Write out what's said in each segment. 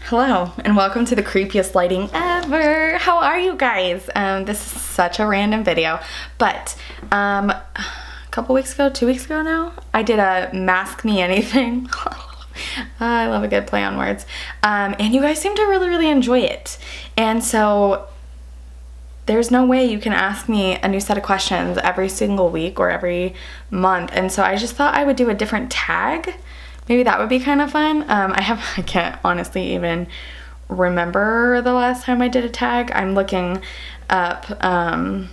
Hello and welcome to the creepiest lighting ever. How are you guys? This is such a random video, but a couple weeks ago, 2 weeks ago now, I did a Mask Me Anything. I love a good play on words. And you guys seem to really enjoy it. And so there's no way you can ask me a new set of questions every single week or every month. And so I just thought I would do a different tag. Maybe that would be kind of fun. I can't honestly even remember the last time I did a tag. I'm looking up, I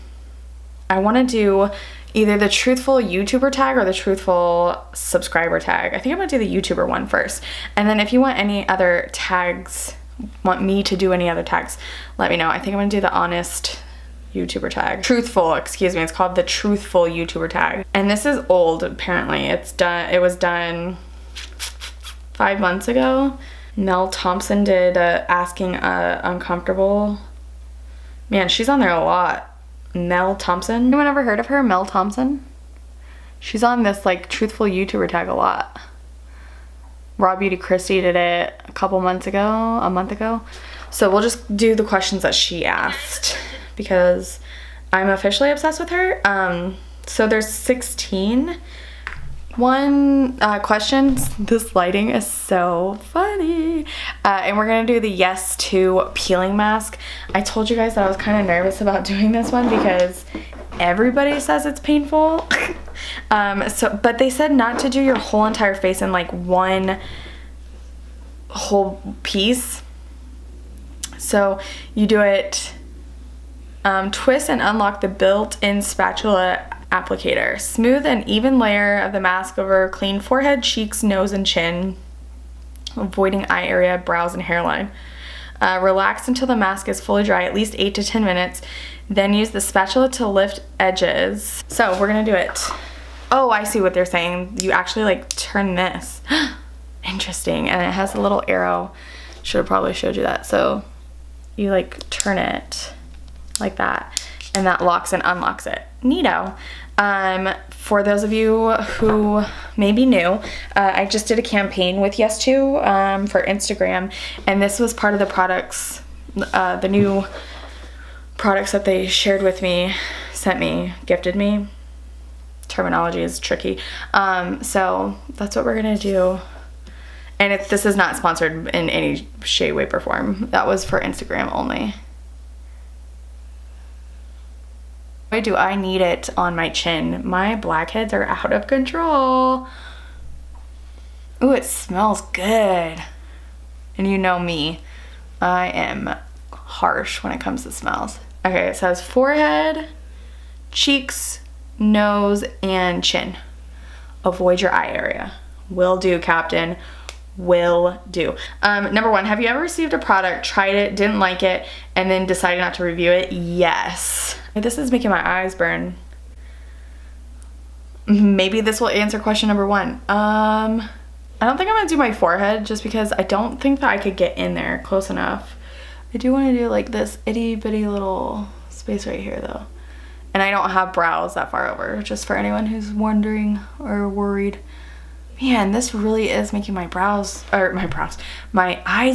want to do either the truthful YouTuber tag or the truthful subscriber tag. I think I'm going to do the YouTuber one first. And then if you want any other tags, want me to do any other tags, let me know. I think I'm going to do the honest YouTuber tag. Truthful, excuse me. It's called the truthful YouTuber tag. And this is old, apparently. It was done 5 months ago. Mel Thompson did Asking Uncomfortable. Man, she's on there a lot. Mel Thompson. Anyone ever heard of her? Mel Thompson? She's on this like truthful YouTuber tag a lot. Raw Beauty Christie did it a month ago. So we'll just do the questions that she asked because I'm officially obsessed with her. So there's 16 questions. This lighting is so funny. And we're gonna do the yes to peeling mask. I told you guys that I was kind of nervous about doing this one because everybody says it's painful. But they said not to do your whole entire face in like one whole piece. So you do it, twist and unlock the built-in spatula applicator. Smooth an even layer of the mask over clean forehead, cheeks, nose, and chin, avoiding eye area, brows, and hairline. Relax until the mask is fully dry, at least 8 to 10 minutes. Then use the spatula to lift edges. So we're gonna do it. Oh, I see what they're saying. You actually like turn this. Interesting. And it has a little arrow. Should have probably showed you that. So you like turn it like that, and that locks and unlocks it. Neato. For those of you who may be new, I just did a campaign with Yes2 for Instagram, and this was part of the products, the new products that they shared with me, sent me, gifted me. Terminology is tricky. So that's what we're gonna do. And this is not sponsored in any shape, way, or form. That was for Instagram only. Why do I need it on my chin? My blackheads are out of control. Ooh, it smells good. And you know me, I am harsh when it comes to smells. Okay, it says forehead, cheeks, nose, and chin. Avoid your eye area. Will do, Captain. Will do. Number 1, have you ever received a product, tried it, didn't like it, and then decided not to review it? Yes. This is making my eyes burn. Maybe this will answer question number 1. I don't think I'm gonna do my forehead just because I don't think that I could get in there close enough. I do want to do like this itty bitty little space right here though. And I don't have brows that far over, just for anyone who's wondering or worried. Man, this really is making my eyes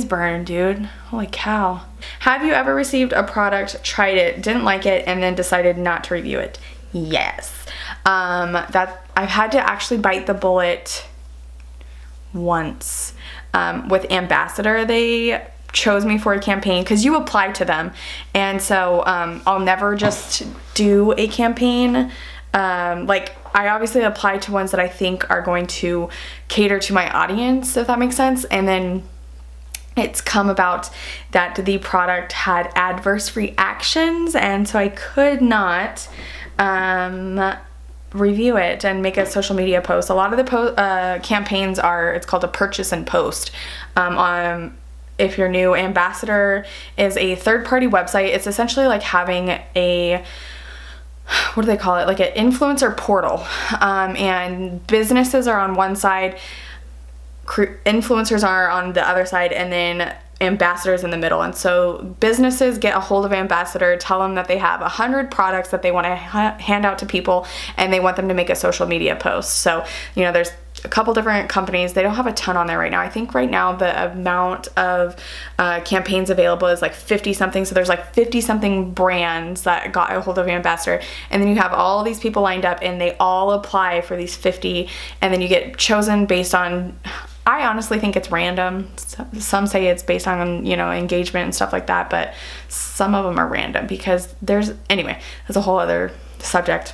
burn, dude. Holy cow. Have you ever received a product, tried it, didn't like it, and then decided not to review it? Yes. I've had to actually bite the bullet once. With Ambassador, they chose me for a campaign because you apply to them. And so I'll never just do a campaign. Like, I obviously apply to ones that I think are going to cater to my audience, if that makes sense. And then it's come about that the product had adverse reactions, and so I could not review it and make a social media post. A lot of the campaigns are, it's called a purchase and post. If you're new, Ambassador is a third-party website. It's essentially like having a, what do they call it? Like an influencer portal. And businesses are on one side, influencers are on the other side, and then Ambassadors in the middle. And so businesses get a hold of Ambassador, tell them that they have 100 products that they want to hand out to people, and they want them to make a social media post. So, you know, there's a couple different companies. They don't have a ton on there right now. I think right now the amount of campaigns available is like 50 something. So there's like 50 something brands that got a hold of Ambassador, and then you have all these people lined up and they all apply for these 50, and then you get chosen based on, I honestly think it's random. Some say it's based on, you know, engagement and stuff like that, but some of them are random because anyway, that's a whole other subject.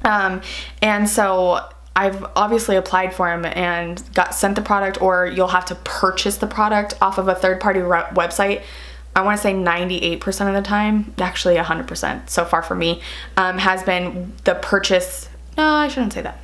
And so I've obviously applied for them and got sent the product, or you'll have to purchase the product off of a third-party website. I want to say 98% of the time, actually 100% so far for me, has been the purchase. No, I shouldn't say that.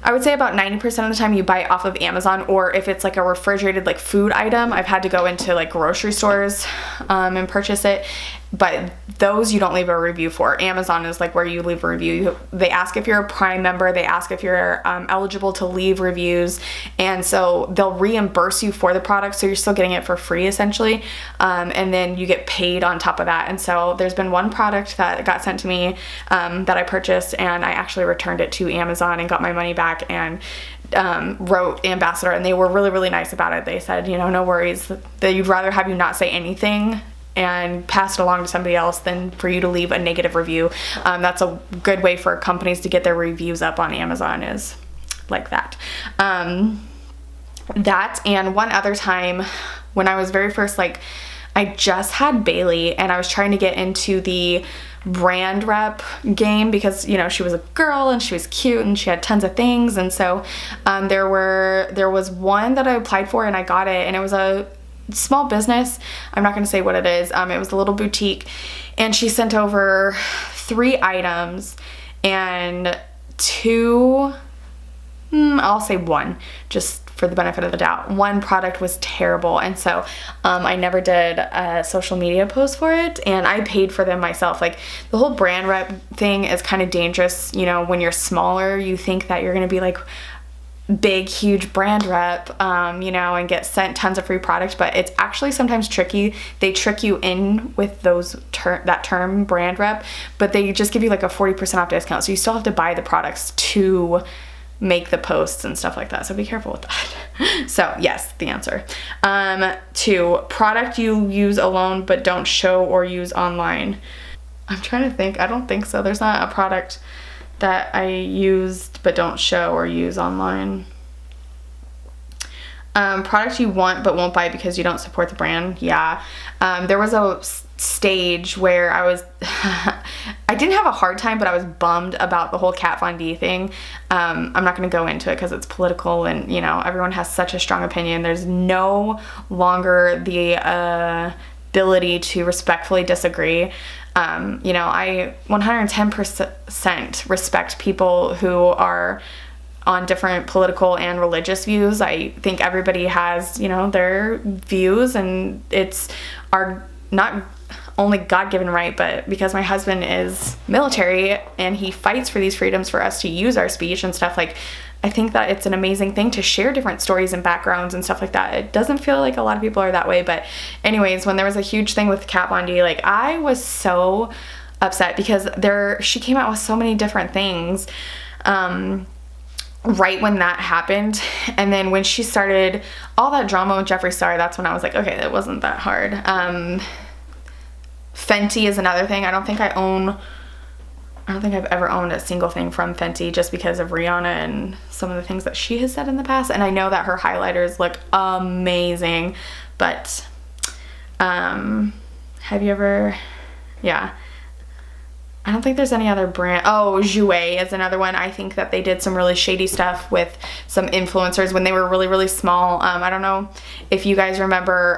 I would say about 90% of the time you buy it off of Amazon, or if it's like a refrigerated like food item, I've had to go into like grocery stores and purchase it. But those you don't leave a review for. Amazon is like where you leave a review. They ask if you're a Prime member. They ask if you're eligible to leave reviews. And so they'll reimburse you for the product. So you're still getting it for free essentially. And then you get paid on top of that. And so there's been one product that got sent to me that I purchased, and I actually returned it to Amazon and got my money back, and wrote Ambassador, and they were really, really nice about it. They said, you know, no worries, that you'd rather have you not say anything and pass it along to somebody else than for you to leave a negative review. That's a good way for companies to get their reviews up on Amazon, is like that. That, and one other time when I was very first, like, I just had Bailey and I was trying to get into the brand rep game because, you know, she was a girl and she was cute and she had tons of things. And so there was one that I applied for and I got it, and it was a small business. I'm not going to say what it is. It was a little boutique, and she sent over 3 items, and 2, I'll say 1, just for the benefit of the doubt. 1 product was terrible, and so I never did a social media post for it, and I paid for them myself. Like, the whole brand rep thing is kind of dangerous. You know, when you're smaller, you think that you're going to be like big, huge brand rep, you know, and get sent tons of free products, but it's actually sometimes tricky. They trick you in with that term brand rep, but they just give you like a 40% off discount. So you still have to buy the products to make the posts and stuff like that. So be careful with that. So yes, the answer. 2, product you use alone but don't show or use online. I'm trying to think. I don't think so. There's not a product that I used but don't show or use online. Product you want but won't buy because you don't support the brand. Yeah. There was a stage where I was I didn't have a hard time, but I was bummed about the whole Kat Von D thing. I'm not going to go into it because it's political, and you know, everyone has such a strong opinion. There's no longer the ability to respectfully disagree. You know, I 110% respect people who are on different political and religious views. I think everybody has, you know, their views, and it's our not only God-given right, but because my husband is military and he fights for these freedoms for us to use our speech and stuff, like, I think that it's an amazing thing to share different stories and backgrounds and stuff like that. It doesn't feel like a lot of people are that way, but anyways, when there was a huge thing with Kat Von D, like, I was so upset because she came out with so many different things right when that happened, and then when she started all that drama with Jeffree Star, that's when I was like, okay, that wasn't that hard. Fenty is another thing. I don't think I've ever owned a single thing from Fenty, just because of Rihanna and some of the things that she has said in the past. And I know that her highlighters look amazing, but have you ever, yeah. I don't think there's any other brand. Oh, Jouer is another one. I think that they did some really shady stuff with some influencers when they were really, really small. I don't know if you guys remember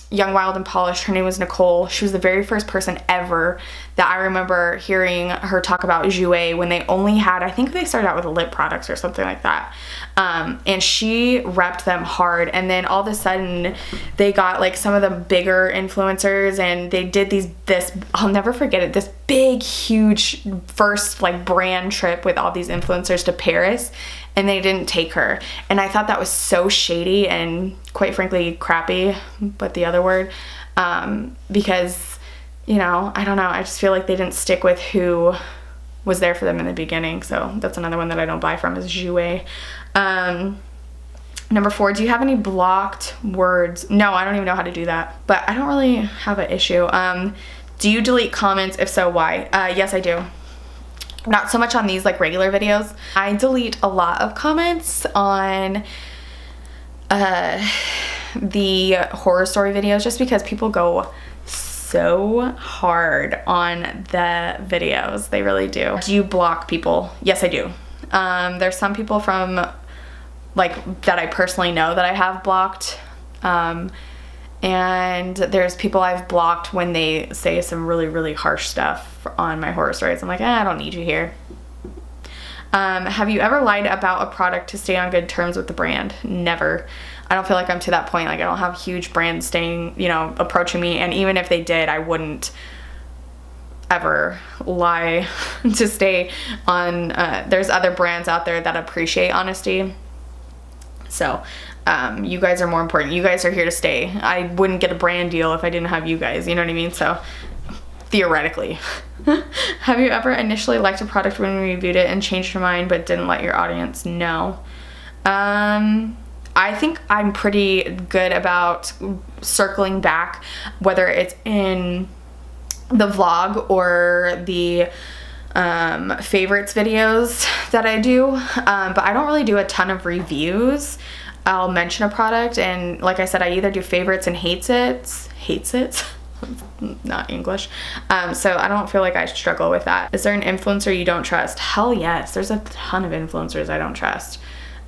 Young, Wild, and Polished. Her name was Nicole. She was the very first person ever that I remember hearing her talk about Jouer when they only had, I think they started out with lip products or something like that. And she repped them hard. And then all of a sudden they got like some of the bigger influencers, and they did this, I'll never forget it, this big, huge first like brand trip with all these influencers to Paris, and they didn't take her. And I thought that was so shady and quite frankly crappy, but the other word, because, you know, I don't know, I just feel like they didn't stick with who was there for them in the beginning. So that's another one that I don't buy from, is Jouer. Number 4, do you have any blocked words? No, I don't even know how to do that, but I don't really have an issue. Do you delete comments? If so, why? Yes, I do. Not so much on these like regular videos. I delete a lot of comments on the horror story videos just because people go so hard on the videos. They really do. Do you block people? Yes, I do. There's some people from like that I personally know that I have blocked, and there's people I've blocked when they say some really harsh stuff on my horror stories. I'm like, I don't need you here. Have you ever lied about a product to stay on good terms with the brand? Never. I don't feel like I'm to that point. Like, I don't have huge brands staying, you know, approaching me, and even if they did, I wouldn't ever lie to stay on. There's other brands out there that appreciate honesty. So you guys are more important. You guys are here to stay. I wouldn't get a brand deal if I didn't have you guys, you know what I mean? So theoretically. Have you ever initially liked a product when you reviewed it and changed your mind but didn't let your audience know? I think I'm pretty good about circling back, whether it's in the vlog or the favorites videos that I do, but I don't really do a ton of reviews. I'll mention a product, and like I said, I either do favorites and hates it, not English, so I don't feel like I struggle with that. Is there an influencer you don't trust? Hell yes, there's a ton of influencers I don't trust.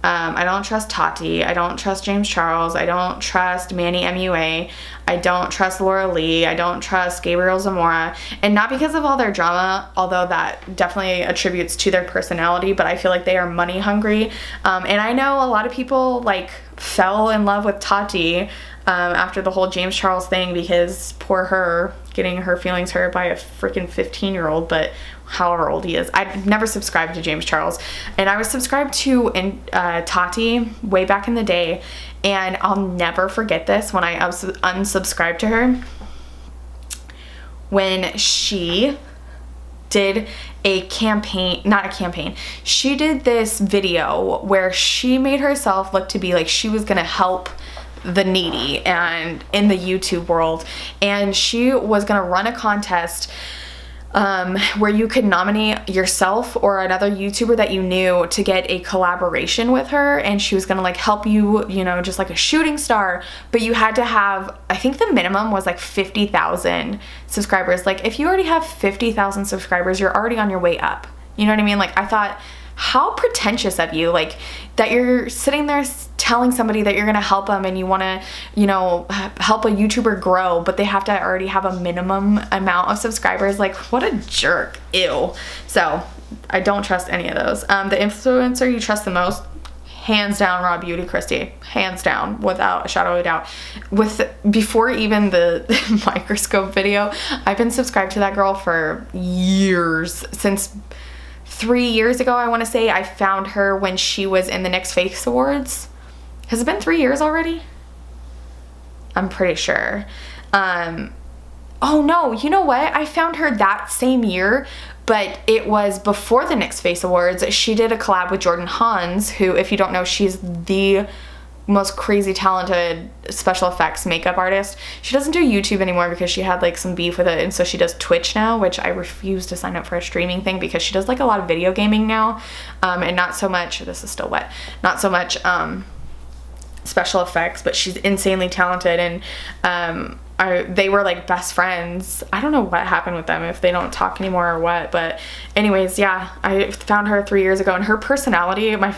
I don't trust Tati. I don't trust James Charles. I don't trust Manny MUA. I don't trust Laura Lee. I don't trust Gabriel Zamora. And not because of all their drama, although that definitely attributes to their personality, but I feel like they are money hungry. And I know a lot of people like fell in love with Tati after the whole James Charles thing, because poor her, getting her feelings hurt by a freaking 15-year-old, but however old he is. I've never subscribed to James Charles, and I was subscribed to Tati way back in the day, and I'll never forget this when I unsubscribed to her. When she did a campaign, not a campaign, she did this video where she made herself look to be like she was gonna help the needy and in the YouTube world, and she was gonna run a contest where you could nominate yourself or another YouTuber that you knew to get a collaboration with her, and she was gonna like help you, you know, just like a shooting star, but you had to have, I think the minimum was like 50,000 subscribers. Like, if you already have 50,000 subscribers, you're already on your way up, you know what I mean? Like, I thought, how pretentious of you, like, that you're sitting there telling somebody that you're gonna help them and you want to, you know, help a YouTuber grow, but they have to already have a minimum amount of subscribers. Like, what a jerk. Ew. So I don't trust any of those. The influencer you trust the most, hands down, Raw Beauty Christy, hands down, without a shadow of a doubt. Before even the microscope video, I've been subscribed to that girl for years. Since 3 years ago, I want to say. I found her when she was in the Next Face Awards. Has it been 3 years already? I'm pretty sure. Oh no, you know what? I found her that same year, but it was before the Next Face Awards. She did a collab with Jordan Hans, who, if you don't know, she's the most crazy talented special effects makeup artist. She doesn't do YouTube anymore because she had like some beef with it, and so she does Twitch now, which I refuse to sign up for a streaming thing, because she does like a lot of video gaming now, and not so much, this is still wet, not so much special effects, but she's insanely talented, and they were like best friends. I don't know what happened with them, if they don't talk anymore or what, but anyways, yeah, I found her 3 years ago, and her personality, my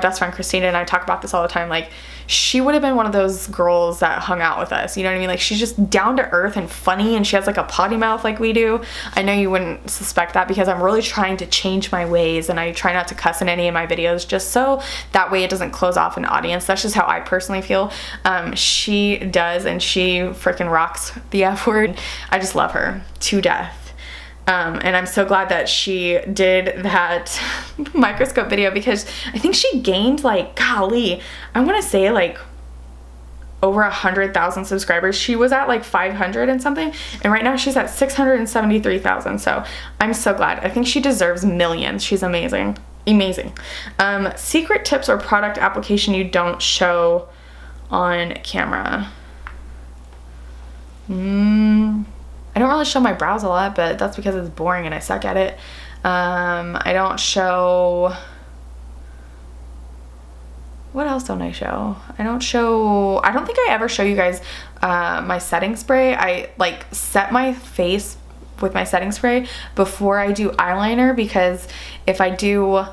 best friend Christina and I talk about this all the time, like, she would have been one of those girls that hung out with us, you know what I mean? Like, she's just down to earth and funny, and she has like a potty mouth like we do. I know you wouldn't suspect that, because I'm really trying to change my ways, and I try not to cuss in any of my videos, just so that way it doesn't close off an audience. That's just how I personally feel. She does, and she freaking rocks the F word. I just love her to death. And I'm so glad that she did that microscope video, because I think she gained, like, golly, I want to say like over 100,000 subscribers. She was at like 500 and something, and right now she's at 673,000. So I'm so glad. I think she deserves millions. She's amazing. amazing. Secret tips or product application you don't show on camera. I don't really show my brows a lot, but that's because it's boring and I suck at it. I don't show... What else don't I show? I don't think I ever show you guys my setting spray. I like set my face with my setting spray before I do eyeliner, because if I do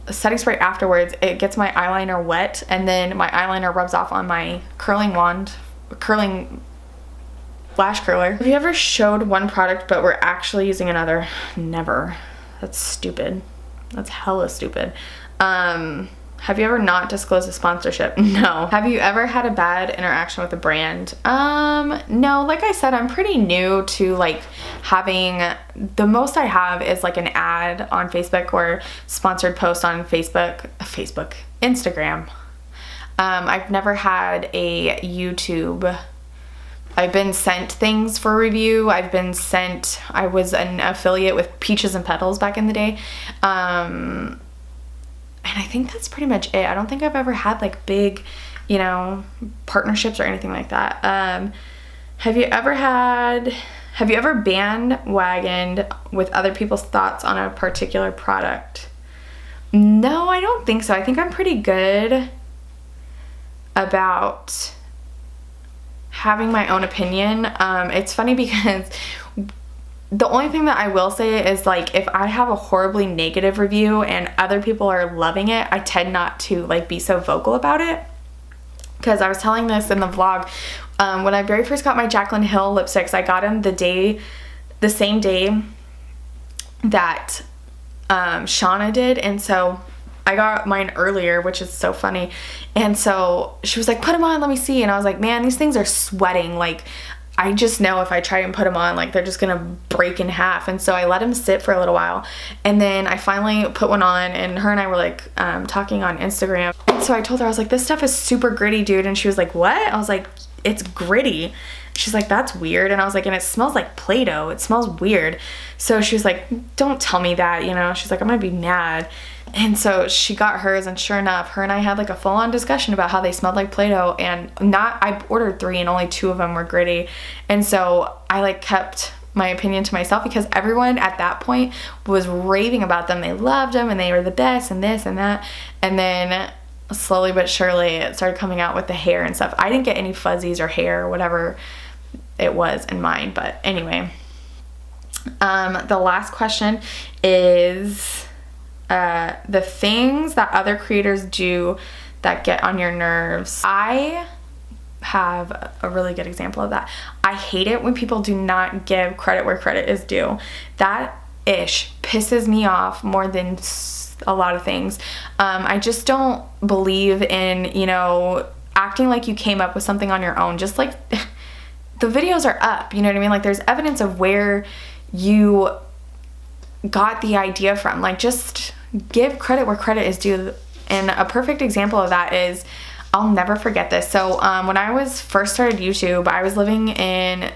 setting spray afterwards, it gets my eyeliner wet and then my eyeliner rubs off on my curling lash curler. Have you ever showed one product but were actually using another? Never. That's stupid. That's hella stupid. Have you ever not disclosed a sponsorship? No. Have you ever had a bad interaction with a brand? No. Like I said, I'm pretty new to like having, the most I have is like an ad on Facebook or sponsored post on Instagram. I've never had a YouTube. I've been sent things for review. I was an affiliate with Peaches and Petals back in the day. And I think that's pretty much it. I don't think I've ever had like big, you know, partnerships or anything like that. Have you ever bandwagoned with other people's thoughts on a particular product? No, I don't think so. I think I'm pretty good about having my own opinion. It's funny because the only thing that I will say is, like, if I have a horribly negative review and other people are loving it, I tend not to like be so vocal about it. Because I was telling this in the vlog, when I very first got my Jaclyn Hill lipsticks, I got them the same day that Shauna did, and so I got mine earlier, which is so funny. And so she was like, put them on, let me see. And I was like, man, these things are sweating. Like, I just know if I try and put them on, like, they're just gonna break in half. And so I let them sit for a little while, and then I finally put one on, and her and I were like talking on Instagram. And so I told her, I was like, this stuff is super gritty, dude. And she was like, what? I was like, it's gritty. She's like, that's weird. And I was like, and it smells like Play-Doh. It smells weird. So she was like, don't tell me that, you know. She's like, I'm gonna be mad. And so she got hers, and sure enough, her and I had like a full-on discussion about how they smelled like Play-Doh, and I ordered 3 and only 2 of them were gritty. And so I like kept my opinion to myself, because everyone at that point was raving about them. They loved them and they were the best and this and that. And then slowly but surely it started coming out with the hair and stuff. I didn't get any fuzzies or hair or whatever it was in mine, but anyway. The last question is the things that other creators do that get on your nerves. I have a really good example of that. I hate it when people do not give credit where credit is due. That ish pisses me off more than a lot of things. I just don't believe in, you know, acting like you came up with something on your own. Just like the videos are up, you know what I mean? Like, there's evidence of where you got the idea from. Like, just give credit where credit is due. And a perfect example of that is, I'll never forget this. So when I was first started YouTube, I was living in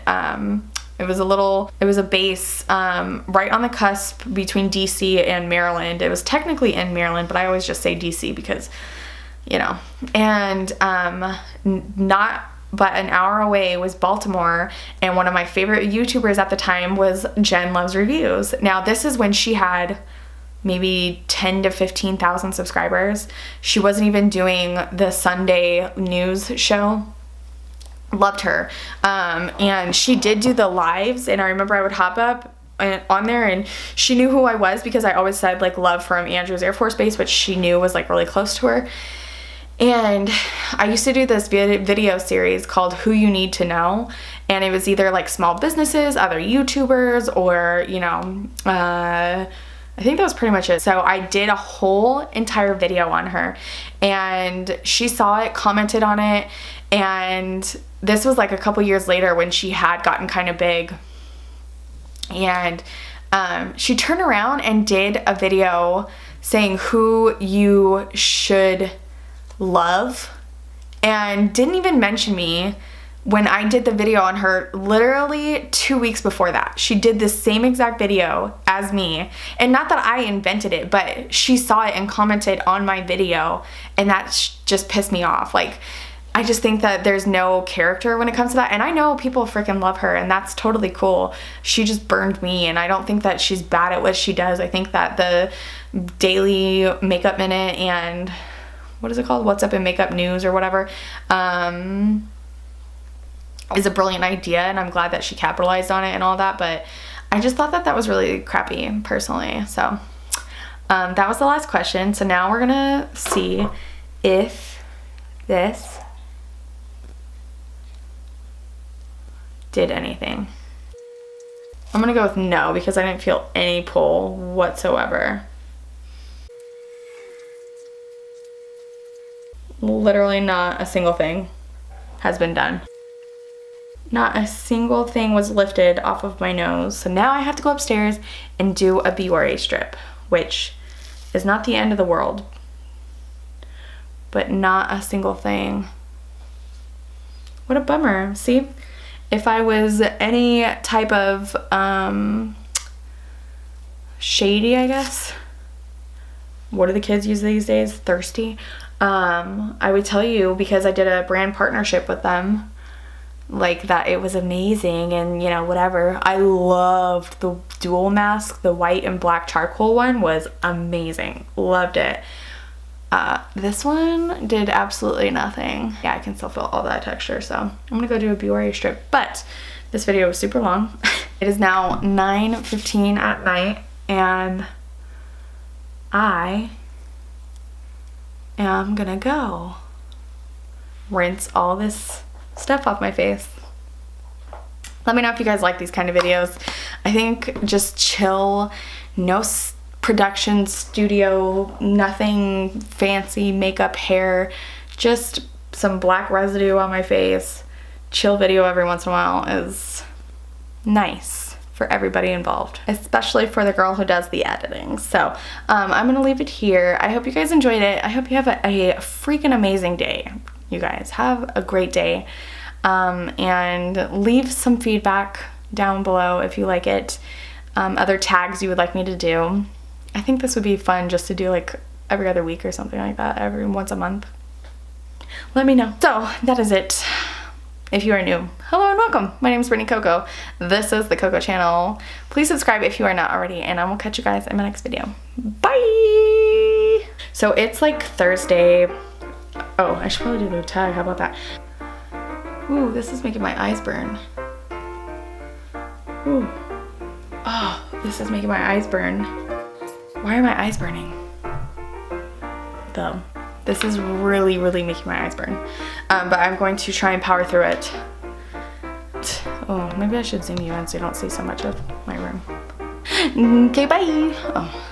it was a base right on the cusp between DC and Maryland. It was technically in Maryland, but I always just say DC because, you know. And not but an hour away was Baltimore, and one of my favorite YouTubers at the time was Jen Loves Reviews. Now, this is when she had maybe 10 to 15,000 subscribers. She wasn't even doing the Sunday news show. Loved her. And she did do the lives, and I remember I would hop up on there, and she knew who I was because I always said like love from Andrews Air Force Base, which she knew was like really close to her. And I used to do this video series called Who You Need to Know, and it was either like small businesses, other YouTubers, or, you know, I think that was pretty much it. So I did a whole entire video on her, and she saw it, commented on it, and this was like a couple years later when she had gotten kind of big. And she turned around and did a video saying who you should love, and didn't even mention me, when I did the video on her literally 2 weeks before that. She did the same exact video as me. And not that I invented it, but she saw it and commented on my video, and that just pissed me off. Like, I just think that there's no character when it comes to that. And I know people freaking love her, and that's totally cool. She just burned me, and I don't think that she's bad at what she does. I think that the daily makeup minute and what is it called? What's Up in Makeup News or whatever, is a brilliant idea, and I'm glad that she capitalized on it and all that, but I just thought that that was really crappy personally. So that was the last question. So now we're gonna see if this did anything. I'm gonna go with no because I didn't feel any pull whatsoever. Literally not a single thing has been done. Not a single thing was lifted off of my nose. So now I have to go upstairs and do a BYA strip, which is not the end of the world, but not a single thing. What a bummer. See, if I was any type of shady, I guess. What do the kids use these days? Thirsty. I would tell you, because I did a brand partnership with them, like, that it was amazing and, you know, whatever. I loved the dual mask. The white and black charcoal one was amazing. Loved it. This one did absolutely nothing. Yeah, I can still feel all that texture, so I'm gonna go do a BYA strip. But this video was super long. It is now 9:15 at night, and I am gonna go rinse all this stuff off my face. Let me know if you guys like these kind of videos. I think just chill, no production studio, nothing fancy makeup, hair, just some black residue on my face. Chill video every once in a while is nice for everybody involved, especially for the girl who does the editing. So I'm gonna leave it here. I hope you guys enjoyed it. I hope you have a freaking amazing day. You guys have a great day, and leave some feedback down below if you like it. Other tags you would like me to do. I think this would be fun just to do like every other week or something like that, every once a month. Let me know. So that is it. If you are new, hello and welcome. My name is Brittany Cocco. This is the Cocco channel. Please subscribe if you are not already, and I will catch you guys in my next video. Bye! So it's like Thursday. Oh, I should probably do the tag. How about that? Ooh, this is making my eyes burn. Ooh. Oh, this is making my eyes burn. Why are my eyes burning? Though. This is really, really making my eyes burn. But I'm going to try and power through it. Oh, maybe I should zoom you in so you don't see so much of my room. Okay, bye. Oh.